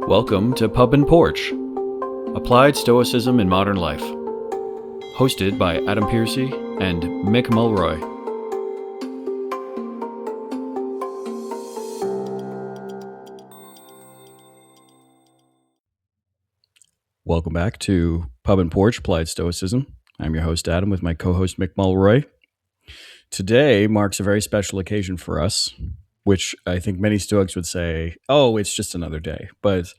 Welcome to Pub and Porch, Applied Stoicism in Modern Life, hosted by Adam Piercy and Mick Mulroy. Welcome back to Pub and Porch, Applied Stoicism. I'm your host, Adam, with my co-host, Mick Mulroy. Today marks a very special occasion for us, which I think many Stoics would say, oh, it's just another day. But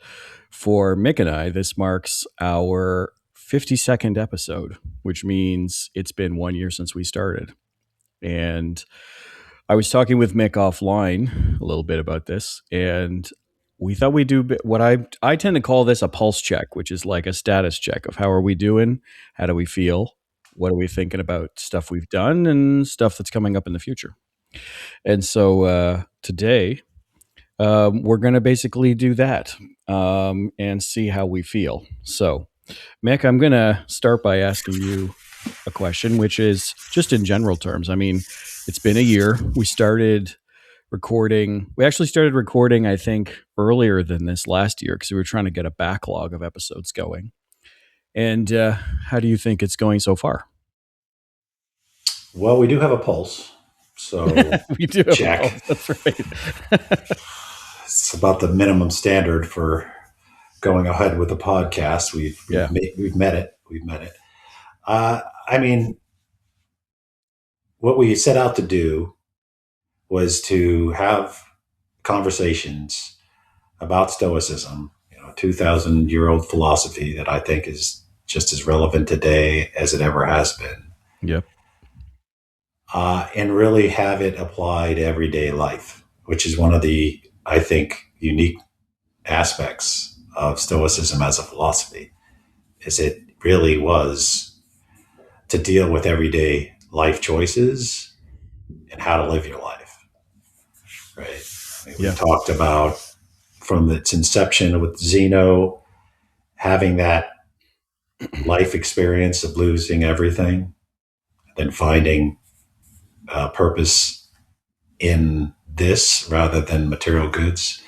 for Mick and I, this marks our 52nd episode, which means it's been 1 year since we started. And I was talking with Mick offline a little bit about this, and we thought we'd do what I tend to call this a pulse check, which is like a status check of how are we doing, how do we feel, what are we thinking about stuff we've done and stuff that's coming up in the future. And so today we're going to basically do that and see how we feel. So, Mick, I'm going to start by asking you a question, which is just in general terms. I mean, it's been a year. We actually started recording, I think, earlier than this last year because we were trying to get a backlog of episodes going. And how do you think it's going so far? Well, we do have a pulse. So we do have a pulse. That's right. It's about the minimum standard for going ahead with the podcast. We've met it. We've met it. I mean, what we set out to do was to have conversations about Stoicism, a 2,000-year-old philosophy that I think is just as relevant today as it ever has been. Yep. And really have it apply to everyday life, which is one of the, I think, unique aspects of Stoicism as a philosophy, is it really was to deal with everyday life choices and how to live your life, right? I mean, we talked about from its inception with Zeno, having that life experience of losing everything, then finding purpose in this rather than material goods.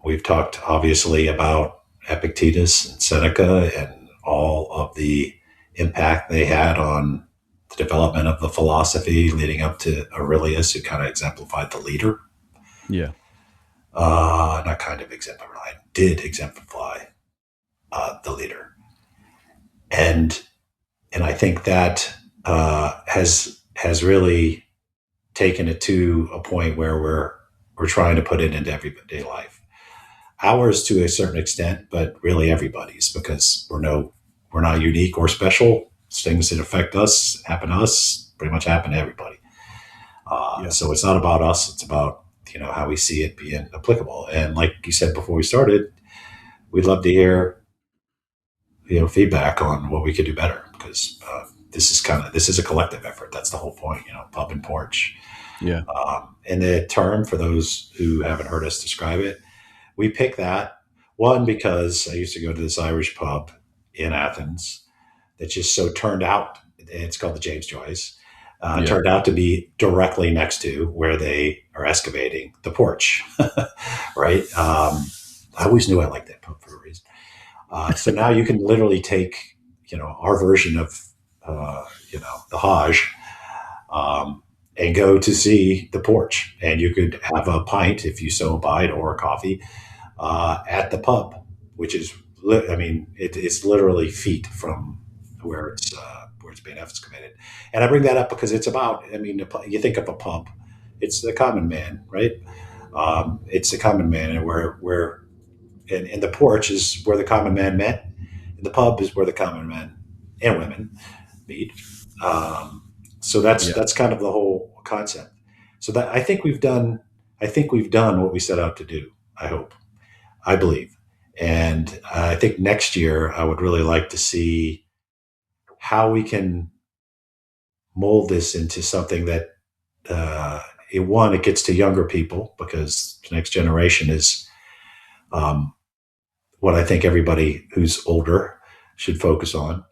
We've talked obviously about Epictetus and Seneca and all of the impact they had on the development of the philosophy leading up to Aurelius, who kind of exemplified the leader. Yeah. Not kind of exemplified, did exemplify the leader. And I think that has really taken it to a point where we're trying to put it into everyday life. Ours to a certain extent, but really everybody's, because we're not unique or special. Things that affect us, happen to us, pretty much happen to everybody. So it's not about us. It's about, how we see it being applicable. And like you said before we started, we'd love to hear, feedback on what we could do better, because this is a collective effort. That's the whole point, Pub and Porch. Yeah. And the term, for those who haven't heard us describe it, we picked that one because I used to go to this Irish pub in Athens that just so turned out, it's called the James Joyce, turned out to be directly next to where they are excavating the Porch, right? I always knew I liked that pub for a reason. So now you can literally take, our version of, the Hajj, and go to see the Porch, and you could have a pint if you so abide, or a coffee, at the pub, which is, it's literally feet from where it's being excavated. And I bring that up because it's about, you think of a pub, it's the common man, right? It's the common man, and and the Porch is where the common man met, and the pub is where the common men and women meet. So that's kind of the whole concept. So that I think we've done what we set out to do. I believe, and I think next year I would really like to see how we can mold this into something that it gets to younger people, because the next generation is what I think everybody who's older should focus on,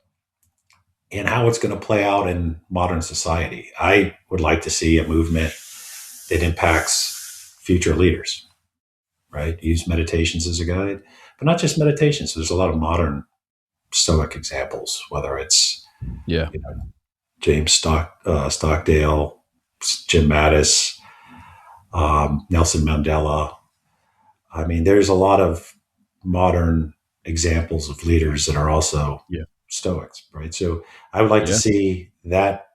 and how it's going to play out in modern society. I would like to see a movement that impacts future leaders. right? Use meditations as a guide, but not just meditations. There's a lot of modern Stoic examples, whether it's Yeah. you know, Stockdale, Jim Mattis, Nelson Mandela. I mean, there's a lot of modern examples of leaders that are also Yeah. Stoics, right? So I would like to Yeah. see that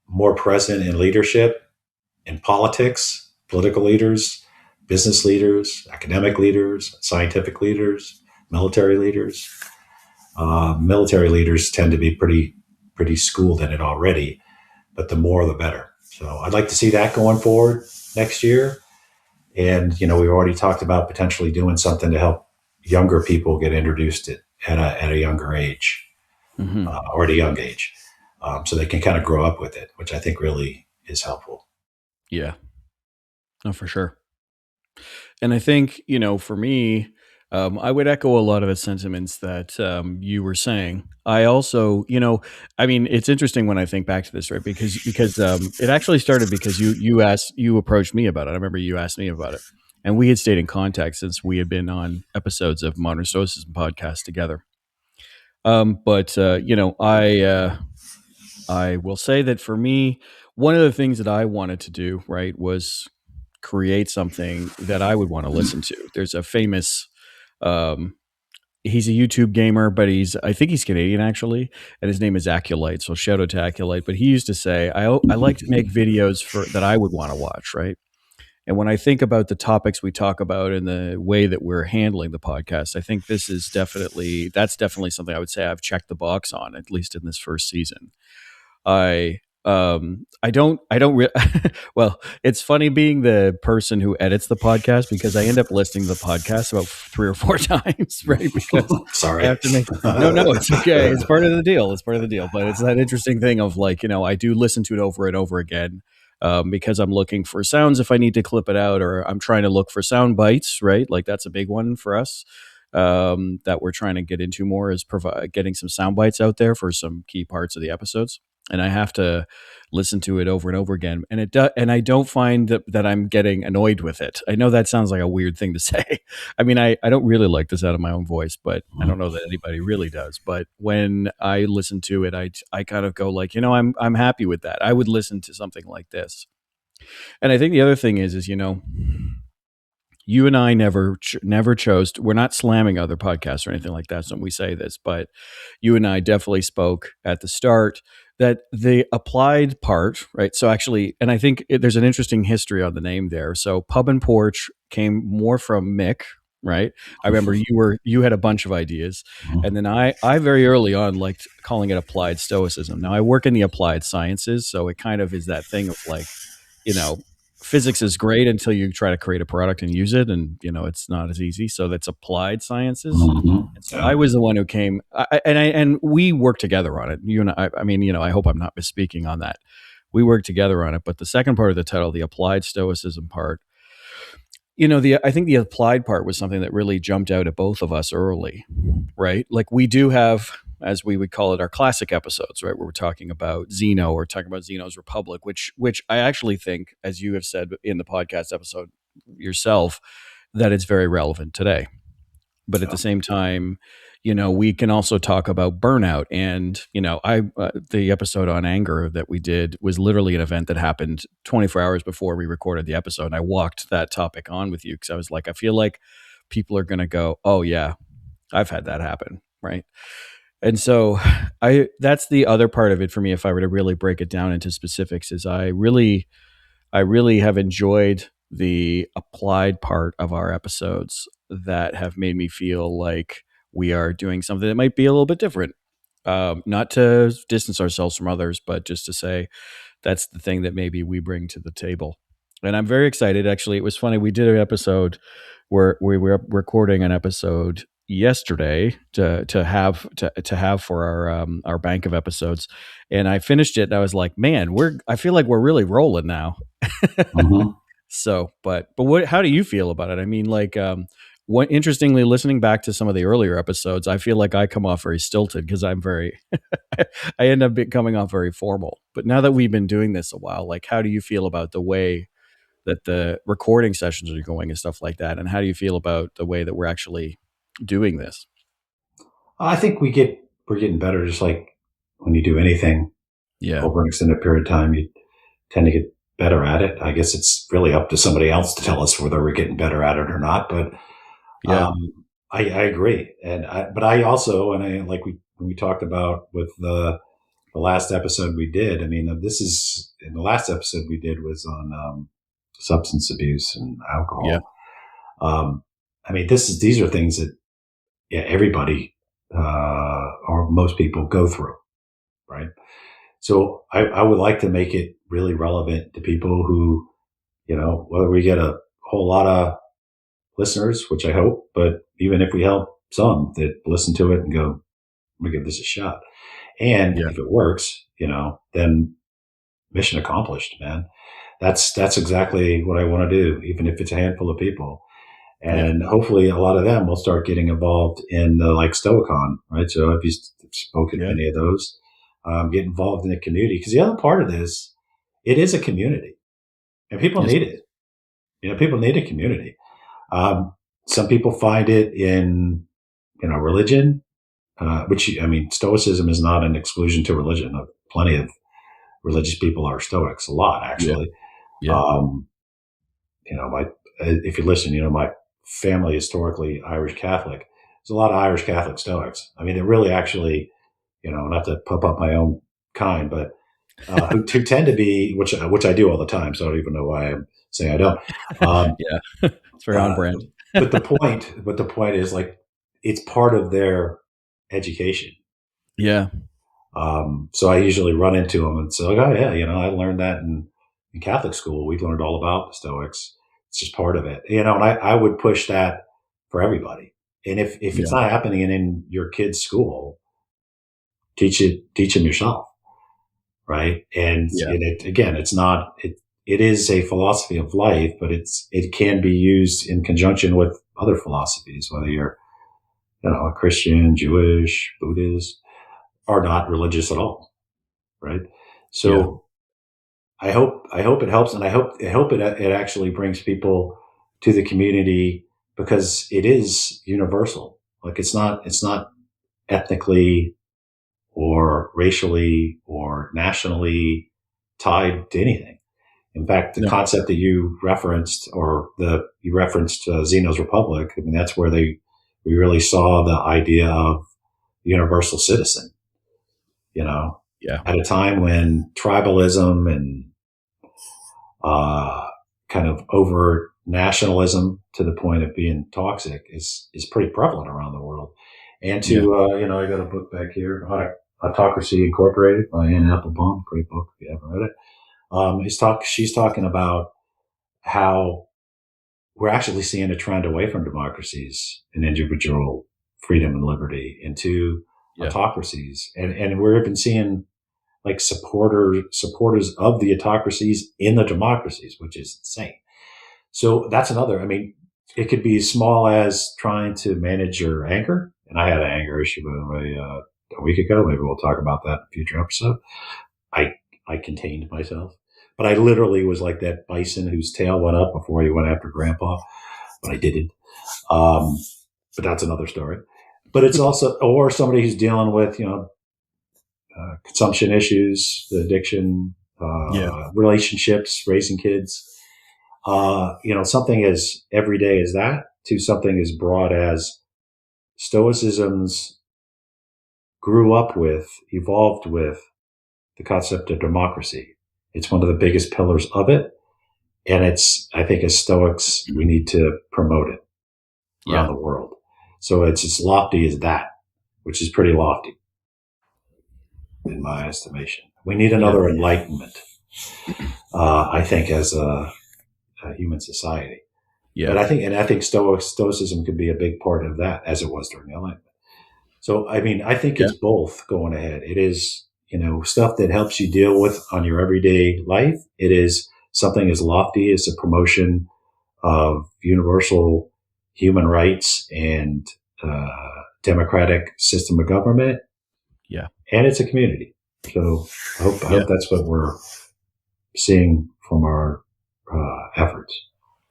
more present in leadership, in politics, political leaders, business leaders, academic leaders, scientific leaders, military leaders. Military leaders tend to be pretty schooled in it already, but the more the better. So I'd like to see that going forward next year. And we've already talked about potentially doing something to help younger people get introduced to it at a younger age, Hmm. or at a young age, so they can kind of grow up with it, which I think really is helpful. Yeah. No, for sure. And I think, for me, I would echo a lot of the sentiments that you were saying. I also, I mean, it's interesting when I think back to this, right? Because it actually started because you approached me about it. I remember you asked me about it, and we had stayed in contact since we had been on episodes of Modern Stoicism podcast together. But I will say that for me, one of the things that I wanted to do, right, was create something that I would want to listen to. There's a famous, um, he's a YouTube gamer, but I think he's Canadian actually, and his name is Aculite. So shout out to Aculite. But he used to say, I like to make videos that I would want to watch, right? And when I think about the topics we talk about and the way that we're handling the podcast, I think that's definitely something I would say I've checked the box on, at least in this first season. I don't well, it's funny being the person who edits the podcast because I end up listening to the podcast about 3 or 4 times, right? Because I Sorry. have to make no, it's okay. It's part of the deal. It's part of the deal. But it's that interesting thing of like, I do listen to it over and over again. Because I'm looking for sounds if I need to clip it out, or I'm trying to look for sound bites, right? Like that's a big one for us, that we're trying to get into more, is getting some sound bites out there for some key parts of the episodes. And I have to listen to it over and over again, and and I don't find that I'm getting annoyed with it. I know that sounds like a weird thing to say. I mean, I don't really like this out of my own voice, but I don't know that anybody really does. But when I listen to it, I kind of go like, I'm happy with that. I would listen to something like this. And I think the other thing is you and I never chose. We're not slamming other podcasts or anything like that when we say this, but you and I definitely spoke at the start that the applied part, right? So actually, and I think there's an interesting history on the name there. So Pub and Porch came more from Mick, right? I remember you had a bunch of ideas, and then I very early on liked calling it applied stoicism. Now I work in the applied sciences, so it kind of is that thing of like, you know, physics is great until you try to create a product and use it, and it's not as easy. So that's applied sciences. And so Yeah. I was the one who came, and we worked together on it. You and I mean, I hope I'm not misspeaking on that. We worked together on it, but the second part of the title, the applied stoicism part, I think the applied part was something that really jumped out at both of us early, right? Like we do have, as we would call it, our classic episodes, right? Where we're talking about Zeno or talking about Zeno's Republic, which I actually think, as you have said in the podcast episode yourself, that it's very relevant today. But at Yeah. the same time, we can also talk about burnout. And the episode on anger that we did was literally an event that happened 24 hours before we recorded the episode. And I walked that topic on with you because I was like, I feel like people are going to go, oh yeah, I've had that happen, right? And so that's the other part of it for me. If I were to really break it down into specifics, is I really have enjoyed the applied part of our episodes that have made me feel like we are doing something that might be a little bit different. Not to distance ourselves from others, but just to say that's the thing that maybe we bring to the table. And I'm very excited. Actually, it was funny. We did an episode where we were recording an episode yesterday to have for our bank of episodes, and I finished it and I was like, man, I feel like we're really rolling now. Mhm. So, but what? How do you feel about it? I mean, like, what? Interestingly, listening back to some of the earlier episodes, I feel like I come off very stilted because I'm very, I end up coming off very formal. But now that we've been doing this a while, like, how do you feel about the way that the recording sessions are going and stuff like that. And how do you feel about the way that we're actually doing this? I think we're getting better. Just like when you do anything Yeah. over an extended period of time, you tend to get better at it. I guess it's really up to somebody else to tell us whether we're getting better at it or not. But Yeah. I agree, but I also, and I like when we talked about with the last episode we did. I mean, this is in the last episode we did was on substance abuse and Yeah. alcohol. I mean, these are things that everybody or most people go through, right? So I would like to make it really relevant to people who, whether we get a whole lot of listeners, which I hope, but even if we help some that listen to it and go, I'm gonna give this a shot. And Yeah. if it works, then mission accomplished, man. That's exactly what I want to do, even if it's a handful of people. Yeah. And hopefully a lot of them will start getting involved in the like Stoicon, right? So if you've spoken at Yeah. any of those, get involved in the community. Because the other part of this, it is a community and people Yes. need it. People need a community. Some people find it in, religion, which, I mean, Stoicism is not an exclusion to religion. Plenty of religious people are Stoics, a lot Yeah. actually. Yeah. If you listen, my family historically Irish Catholic. There's a lot of Irish Catholic Stoics. I mean, it really actually, not to pump up my own kind, but who tend to be, which I do all the time. So I don't even know why I'm saying I don't. Yeah. It's very on brand. but the point is like, it's part of their education. Yeah. So I usually run into them and say, like, oh yeah, I learned that in Catholic school. We learned all about the Stoics. It's just part of it, and I would push that for everybody. And if it's Yeah. not happening in your kid's school, teach them yourself. Right. And Yeah. it's not, it is a philosophy of life, but it can be used in conjunction with other philosophies, whether you're, a Christian, Jewish, Buddhist, or not religious at all. Right. Yeah. So I hope it helps. And I hope it actually brings people to the community because it is universal. Like it's not ethnically or racially or nationally tied to anything. In fact, the No. concept that you referenced, Zeno's Republic. I mean, that's where we really saw the idea of universal citizen. Yeah. At a time when tribalism and kind of over nationalism to the point of being toxic is pretty prevalent around the world. And I got a book back here, Autocracy Incorporated by Anne Applebaum. Great book if you haven't read it. She's talking about how we're actually seeing a trend away from democracies and individual freedom and liberty into Yeah. autocracies. And we're even seeing like supporters of the autocracies in the democracies, which is insane. So that's another, I mean, it could be as small as trying to manage your anger. And I had an anger issue, by the way, a week ago. Maybe we'll talk about that in a future episode. I contained myself, but I literally was like that bison whose tail went up before he went after grandpa, but I didn't. But that's another story. But it's also, or somebody who's dealing with, consumption issues, addiction, relationships, raising kids. Something as everyday as that to something as broad as Stoicism's grew up with, evolved with the concept of democracy. It's one of the biggest pillars of it. And I think as Stoics, we need to promote it around the world. So it's as lofty as that, which is pretty lofty in my estimation. We need another enlightenment, I think, as a human society. Yeah. But I think Stoicism could be a big part of that, as it was during the Enlightenment. So, I mean, I think it's both going ahead. It is, stuff that helps you deal with on your everyday life. It is something as lofty as a promotion of universal human rights and democratic system of government. Yeah. And it's a community. So I hope that's what we're seeing from our efforts.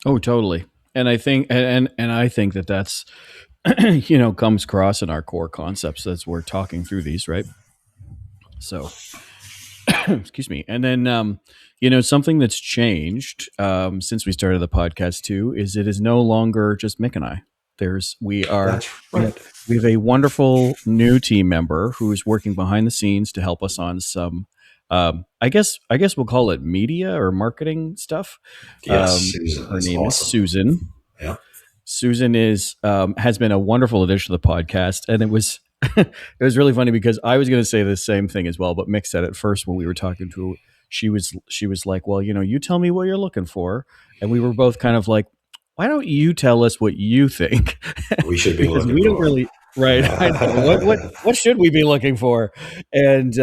Oh, totally. And I think, and I think that that's, comes across in our core concepts as we're talking through these, right? So, excuse me. And then, something that's changed since we started the podcast too is it is no longer just Mick and I. That's We have, right. we have a wonderful new team member who's working behind the scenes to help us on some, I guess we'll call it media or marketing stuff. Yes, Susan Her is name is awesome. Susan. Yeah. Susan is has been a wonderful addition to the podcast, and it was it was really funny because I was going to say the same thing as well, but Mick said it first when we were talking to her. She was like, "Well, you tell me what you're looking for," and we were both kind of like, "Why don't you tell us what you think?" We should be Because looking we don't for. really. Right, I know what should we be looking for, and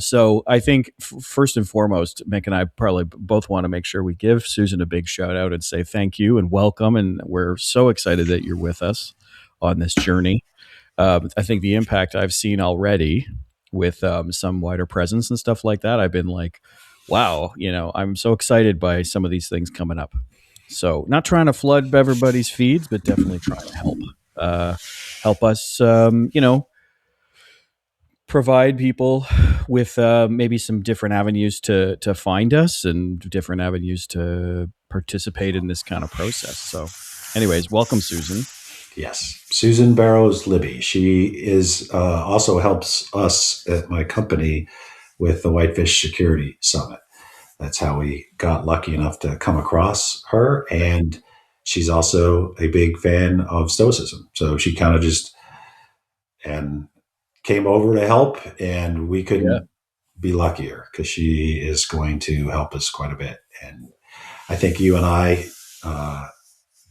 so I think first and foremost, Mick and I probably both want to make sure we give Susan a big shout out and say thank you and welcome, and we're so excited that you're with us on this journey. I think the impact I've seen already with some wider presence and stuff like that, I've been like, wow, I'm so excited by some of these things coming up. So, not trying to flood everybody's feeds, but definitely trying to help us, provide people with maybe some different avenues to find us and different avenues to participate in this kind of process. So, anyways, welcome, Susan. Yes, Susan Barrows Libby. She is also helps us at my company with the Whitefish Security Summit. That's how we got lucky enough to come across her. And she's also a big fan of Stoicism. So she kind of just and came over to help, and we Yeah. couldn't be luckier because she is going to help us quite a bit. And I think you and I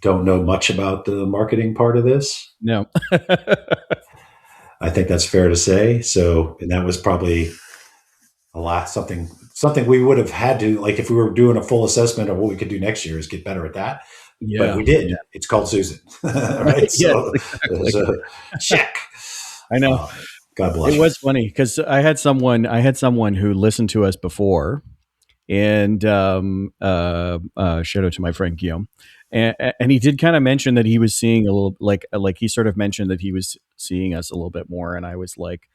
don't know much about the marketing part of this. No. I think that's fair to say. So, and that was probably a lot something we would have had to, like, if we were doing a full assessment of what we could do next year, is get better at that. But Yeah. we did. Yeah. It's called Susan, right? Yes, So, exactly. so check. I know. God bless It her. was funny because I had someone who listened to us before, and shout out to my friend Guillaume, and he did kind of mention that he was seeing a little like he sort of mentioned that he was seeing us a little bit more, and I was like,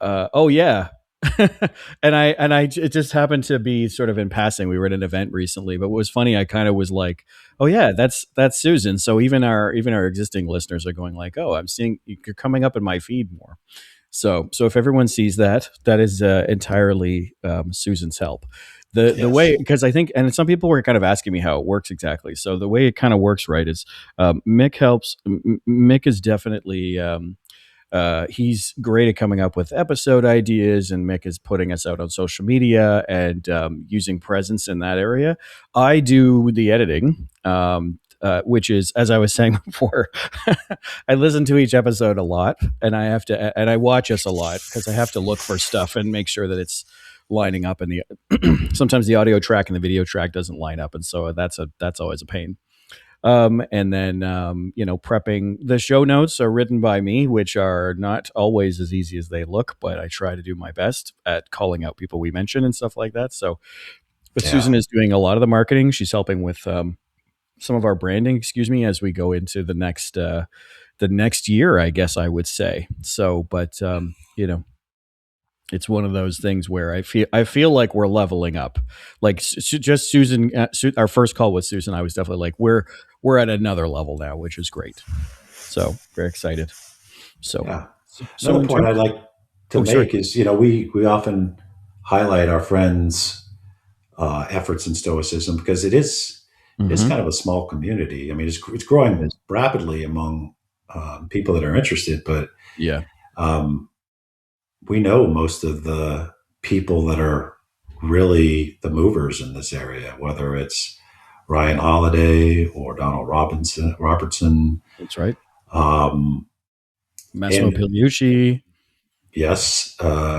oh yeah. and I it just happened to be sort of in passing. We were at an event recently, but what was funny, I kind of was like, oh yeah, that's Susan. So even our existing listeners are going like, oh, I'm seeing you're coming up in my feed more. So if everyone sees that, that is entirely Susan's help. The Yes. way, because I think, and some people were kind of asking me how it works exactly. So the way it kind of works, right, is Mick helps. Mick is definitely he's great at coming up with episode ideas, and Mick is putting us out on social media and using presence in that area. I do the editing. Which is, as I was saying before, I listen to each episode a lot, and I watch us a lot because I have to look for stuff and make sure that it's lining up. And sometimes the audio track and the video track doesn't line up, and so that's always a pain. And then prepping the show notes are written by me, which are not always as easy as they look, but I try to do my best at calling out people we mention and stuff like that. So, but Yeah. Susan is doing a lot of the marketing. She's helping with some of our branding, excuse me, as we go into the next year, I guess I would say. So, but it's one of those things where I feel like we're leveling up. Like just Susan, our first call with Susan, I was definitely like, we're at another level now, which is great. So very excited. So Yeah. so Another in point terms, I'd like to oh sorry, make is, we often highlight our friends' efforts in Stoicism because it is mm-hmm. kind of a small community. I mean, it's It growing is, rapidly among people that are interested, but yeah, um, we know most of the people that are really the movers in this area, whether it's Ryan Holiday or Donald Robertson. that's right. Um, Massimo and Pigliucci, yes,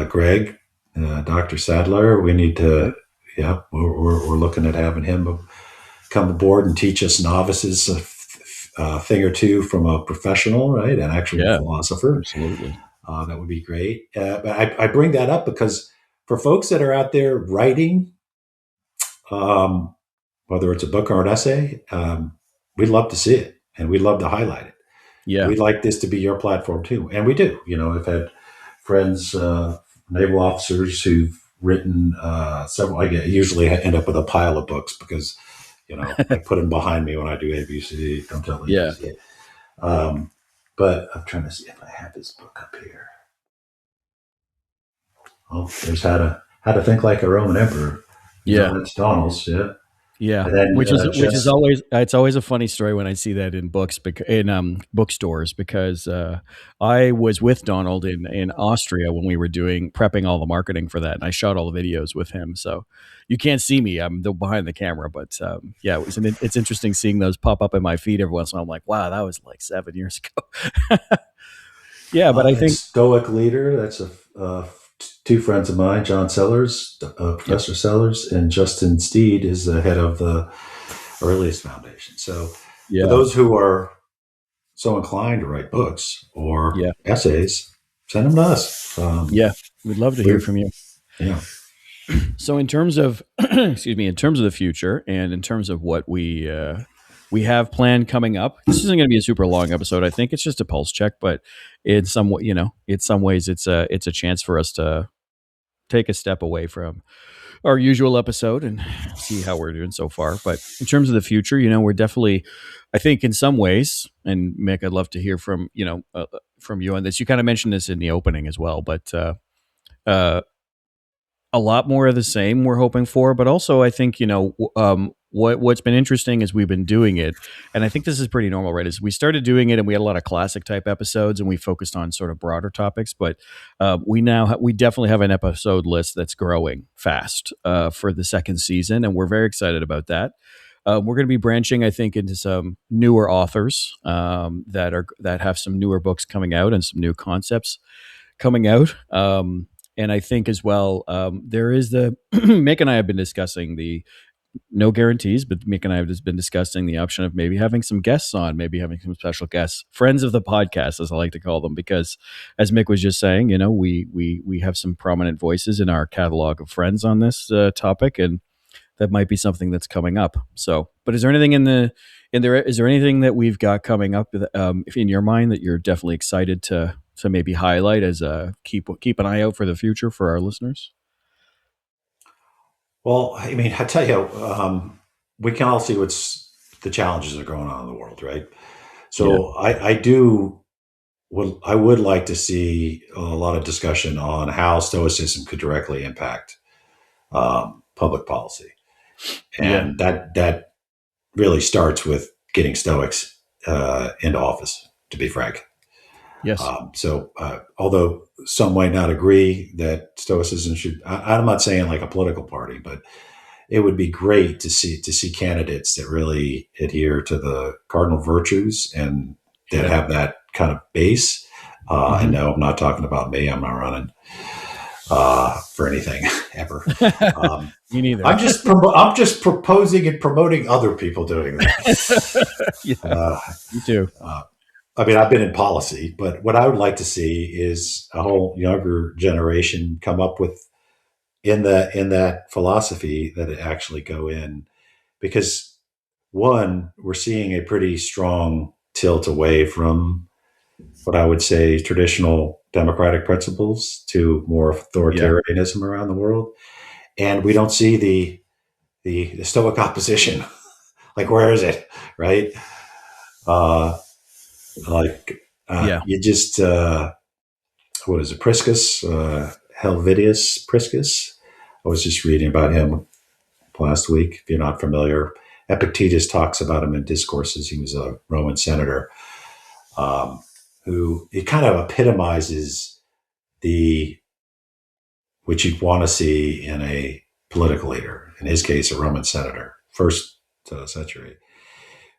Greg, Dr. Sadler, we need to, right? yeah, we're looking at having him come aboard and teach us novices a thing or two from a professional, right? An actual Yeah, philosopher. absolutely. That would be great. But I bring that up because for folks that are out there writing, um, whether it's a book or an essay, we'd love to see it and we'd love to highlight it. Yeah. We'd like this to be your platform too. And we do. I've had friends, naval officers who've written several. I usually end up with a pile of books because, I put them behind me when I do ABC. Don't tell Yeah. ABC. But I'm trying to see if I have his book up here. Oh, there's how to think like a Roman emperor. Yeah. That's Donald's. Yeah. Yeah, And then, which is always, it's always a funny story when I see that in books, in bookstores, because I was with Donald in Austria when we were prepping all the marketing for that, and I shot all the videos with him. So you can't see me; I'm behind the camera. But yeah, it's interesting seeing those pop up in my feed every once in a while. I'm like, wow, that was like 7 years ago. Yeah, but I think Stoic leader. That's two friends of mine, John Sellers, Professor Sellers, and Justin Steed is the head of the Earliest Foundation. So for those who are so inclined to write books or essays, send them to us. We'd love to hear from you. Yeah. So in terms of, in terms of the future and in terms of what we have planned coming up, this isn't going to be a super long episode. I think it's just a pulse check, but in some ways it's a chance for us to take a step away from our usual episode and see how we're doing so far. But in terms of the future, we're definitely, I think in some ways, and Mick, I'd love to hear from you on this. You kind of mentioned this in the opening as well, but a lot more of the same we're hoping for, but also I think, what's been interesting is we've been doing it. And I think this is pretty normal, right? Is we started doing it and we had a lot of classic type episodes and we focused on sort of broader topics, but we definitely have an episode list that's growing fast for the second season. And we're very excited about that. We're going to be branching, I think, into some newer authors that have some newer books coming out and some new concepts coming out. And I think as well, there is Mick and I have been discussing no guarantees, but Mick and I have just been discussing the option of maybe having some guests on, maybe having some special guests, friends of the podcast, as I like to call them, because as Mick was just saying, we have some prominent voices in our catalog of friends on this topic, and that might be something that's coming up. So, but is there anything is there anything that we've got coming up if in your mind that you're definitely excited to maybe highlight as keep an eye out for the future for our listeners? Well, I mean, I tell you, we can all see what's the challenges that are going on in the world, right? So I would like to see a lot of discussion on how Stoicism could directly impact public policy, and that really starts with getting Stoics into office. To be frank. Yes. Although some might not agree that Stoicism should, I'm not saying like a political party, but it would be great to see candidates that really adhere to the cardinal virtues and that have that kind of base. And no, I'm not talking about me. I'm not running for anything ever. Me neither. I'm just proposing and promoting other people doing that. Me too. I mean, I've been in policy, but what I would like to see is a whole younger generation come up with in that philosophy that it actually go in, because one, we're seeing a pretty strong tilt away from what I would say traditional democratic principles to more authoritarianism around the world, and we don't see the Stoic opposition. Like, where is it, right? You just what is it, Priscus, Helvidius Priscus? I was just reading about him last week. If you're not familiar, Epictetus talks about him in Discourses. He was a Roman senator who it kind of epitomizes which you'd want to see in a political leader. In his case, a Roman senator, first century,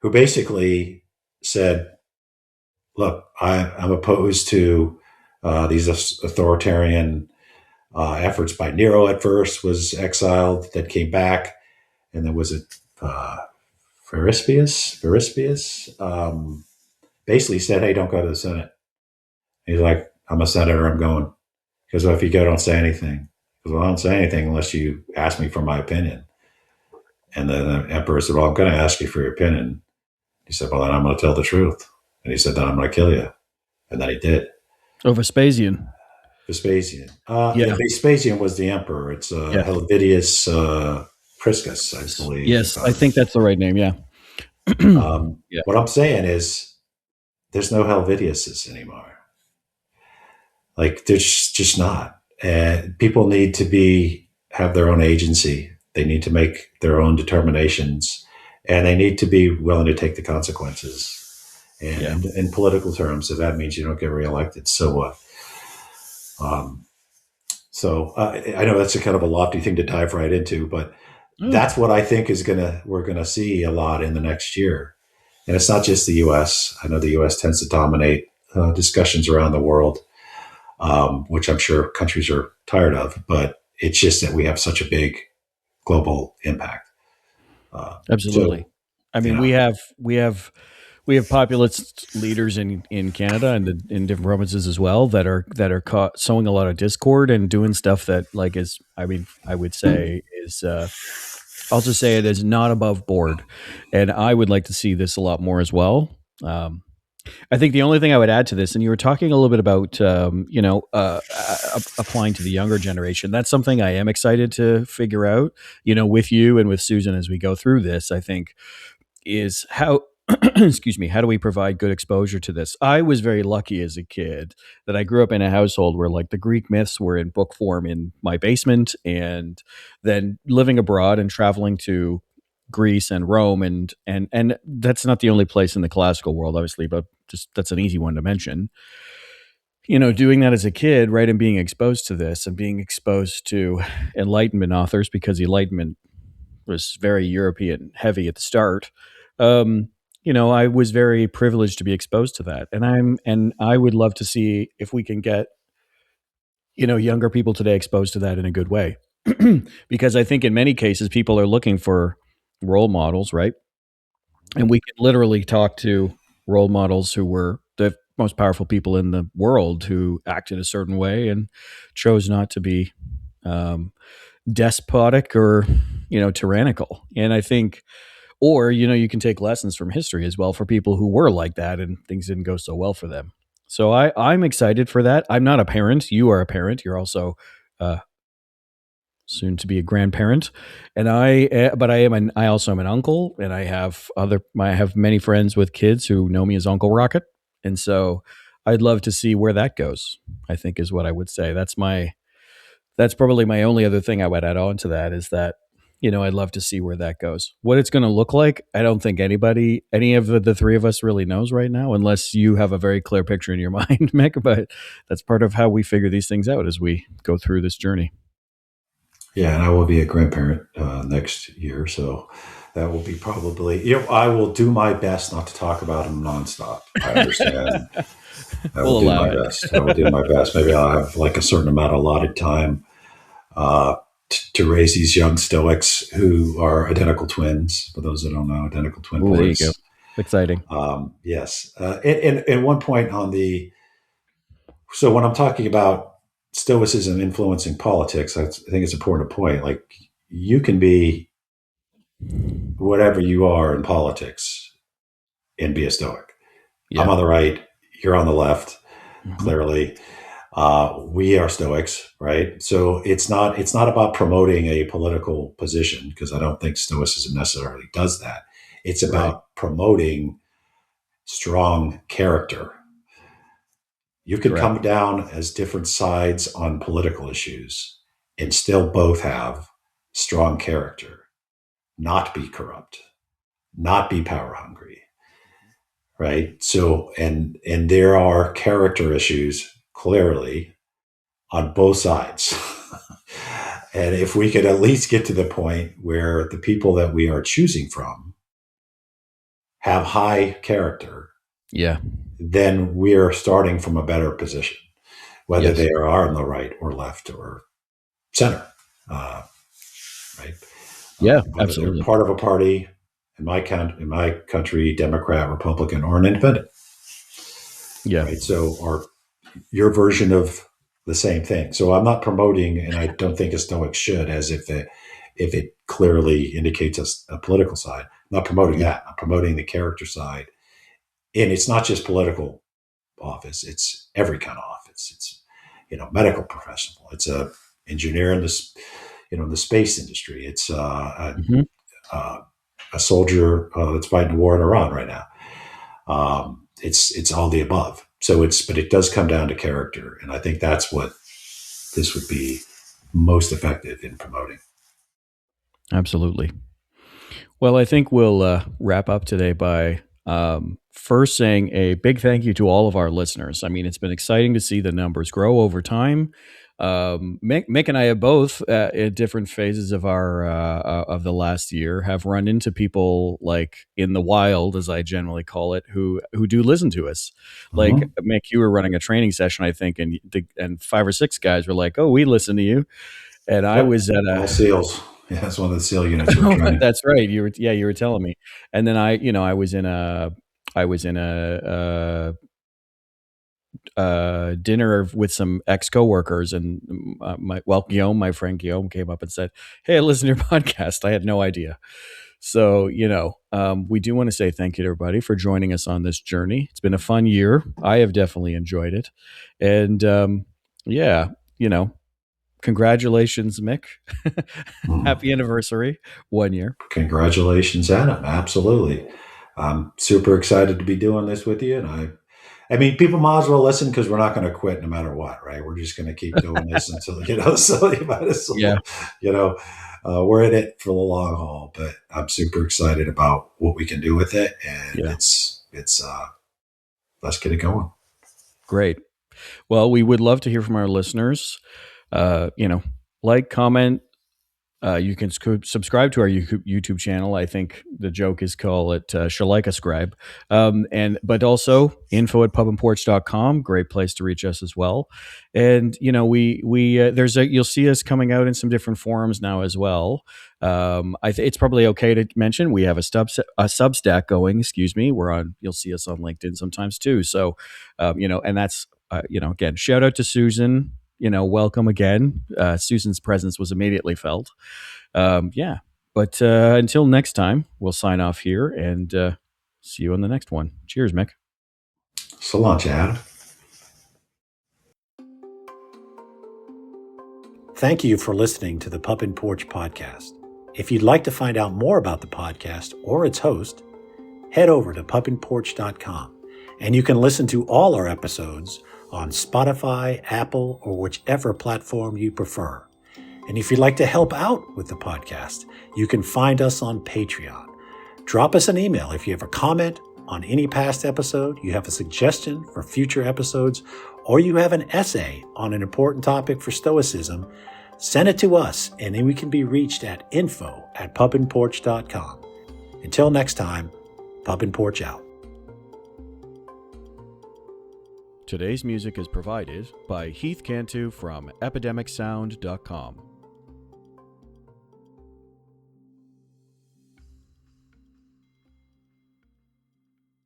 who basically said, look, I'm opposed to these authoritarian efforts by Nero. At first was exiled, then came back, and then was it Verispius? Basically said, hey, don't go to the Senate. He's like, I'm a senator, I'm going. Because if you go, don't say anything. Because I don't say anything unless you ask me for my opinion. And then the emperor said, well, I'm going to ask you for your opinion. He said, well, then I'm going to tell the truth. And he said, then I'm going to kill you. And then he did. Oh, Vespasian. Vespasian. Yeah. Vespasian was the emperor. It's Yeah. Helvidius Priscus, I believe. Yes, I think that's the right name. Yeah. Yeah. What I'm saying is there's no Helvidiuses anymore. Like, there's just not. And people need to have their own agency. They need to make their own determinations, and they need to be willing to take the consequences. And in political terms, if that means you don't get reelected, so what? I know that's a kind of a lofty thing to dive right into, but that's what I think we're gonna see a lot in the next year. And it's not just the U.S. I know the U.S. tends to dominate discussions around the world, which I'm sure countries are tired of. But it's just that we have such a big global impact. Absolutely. So, I mean, we have populist leaders in Canada and in different provinces as well that are sowing a lot of discord and doing stuff that is, I mean, I would say is, I'll just say it is not above board, and I would like to see this a lot more as well. I think the only thing I would add to this, and you were talking a little bit about, applying to the younger generation. That's something I am excited to figure out, with you and with Susan as we go through this. I think is how excuse me, how do we provide good exposure to this? I was very lucky as a kid that I grew up in a household where the Greek myths were in book form in my basement, and then living abroad and traveling to Greece and Rome, and that's not the only place in the classical world, obviously, but just that's an easy one to mention. Doing that as a kid, right, and being exposed to this and being exposed to Enlightenment authors, because the Enlightenment was very European heavy at the start. I was very privileged to be exposed to that, and I would love to see if we can get younger people today exposed to that in a good way, because I think in many cases people are looking for role models, right? And we can literally talk to role models who were the most powerful people in the world who acted a certain way and chose not to be despotic or tyrannical. And I think, or you can take lessons from history as well for people who were like that and things didn't go so well for them. So I'm excited for that. I'm not a parent. You are a parent. You're also soon to be a grandparent, and I also am an uncle, and I have many friends with kids who know me as Uncle Rocket, and so I'd love to see where that goes. I think is what I would say. That's probably my only other thing I would add on to that is that I'd love to see where that goes. What it's going to look like, I don't think any of the three of us really knows right now, unless you have a very clear picture in your mind, Mick. But that's part of how we figure these things out as we go through this journey. Yeah, and I will be a grandparent next year, so that will be probably. I will do my best not to talk about them nonstop. I understand. I will do my best. I will do my best. Maybe I'll have a certain amount of allotted time to raise these young Stoics who are identical twins. For those that don't know, identical twin boys. There you go. Exciting. Yes. And one point so when I'm talking about Stoicism influencing politics, I think it's important to point, you can be whatever you are in politics and be a Stoic. Yeah. I'm on the right, you're on the left, clearly. We are Stoics, right? So it's not about promoting a political position, because I don't think Stoicism necessarily does that. It's about promoting strong character. You can come down as different sides on political issues and still both have strong character, not be corrupt, not be power hungry, right? So, and there are character issues clearly on both sides. And if we could at least get to the point where the people that we are choosing from have high character, then we're starting from a better position, whether they are on the right or left or center, right? Yeah, whether absolutely. They're part of a party, in my country, Democrat, Republican, or an independent. Yeah. Right? So, your version of the same thing. So I'm not promoting, and I don't think a Stoic should, as if if it clearly indicates a political side. I'm not promoting Yeah. that. I'm promoting the character side. And it's not just political office. It's every kind of office. It's, medical professional. It's a engineer in this, the space industry. It's Hmm. a soldier that's fighting a war in Iran right now. It's all the above. But it does come down to character. And I think that's what this would be most effective in promoting. Absolutely. Well, I think we'll wrap up today by first saying a big thank you to all of our listeners. I mean, it's been exciting to see the numbers grow over time. Mick and I have both, at different phases of our of the last year, have run into people like in the wild, as I generally call it, who do listen to us. Like Mm-hmm. Mick, you were running a training session, I think, and 5 or 6 guys were like, "Oh, we listen to you," and I Yep. was at All a SEALs. Yeah, that's one of the SEAL units we're training. That's right. You were telling me. And then I was in a dinner with some ex coworkers, and Guillaume, my friend Guillaume, came up and said, "Hey, I listen to your podcast." I had no idea. So we do want to say thank you to everybody for joining us on this journey. It's been a fun year. I have definitely enjoyed it, and yeah, congratulations, Mick. Mm. Happy anniversary, 1 year. Congratulations, Adam. Absolutely. I'm super excited to be doing this with you. And I mean, people might as well listen because we're not going to quit no matter what, right? We're just going to keep doing this until, so you might as Yeah. well, we're in it for the long haul, but I'm super excited about what we can do with it. And Yeah. let's get it going. Great. Well, we would love to hear from our listeners. Like, comment. You can subscribe to our YouTube channel. I think the joke is call it Shalika Scribe. But also info@pubandporch.com. Great place to reach us as well. And we you'll see us coming out in some different forums now as well. It's probably okay to mention we have a Substack going. Excuse me. You'll see us on LinkedIn sometimes too. So and that's again, shout out to Susan. Welcome again. Susan's presence was immediately felt. Yeah. But until next time, we'll sign off here and see you on the next one. Cheers, Mick. So long, Adam. Thank you for listening to the Pub and Porch podcast. If you'd like to find out more about the podcast or its host, head over to pubandporch.com, and you can listen to all our episodes on Spotify, Apple, or whichever platform you prefer. And if you'd like to help out with the podcast, you can find us on Patreon. Drop us an email if you have a comment on any past episode, you have a suggestion for future episodes, or you have an essay on an important topic for Stoicism. Send it to us, and then we can be reached at info@pubandporch.com. Until next time, Pub and Porch out. Today's music is provided by Heath Cantu from epidemicsound.com.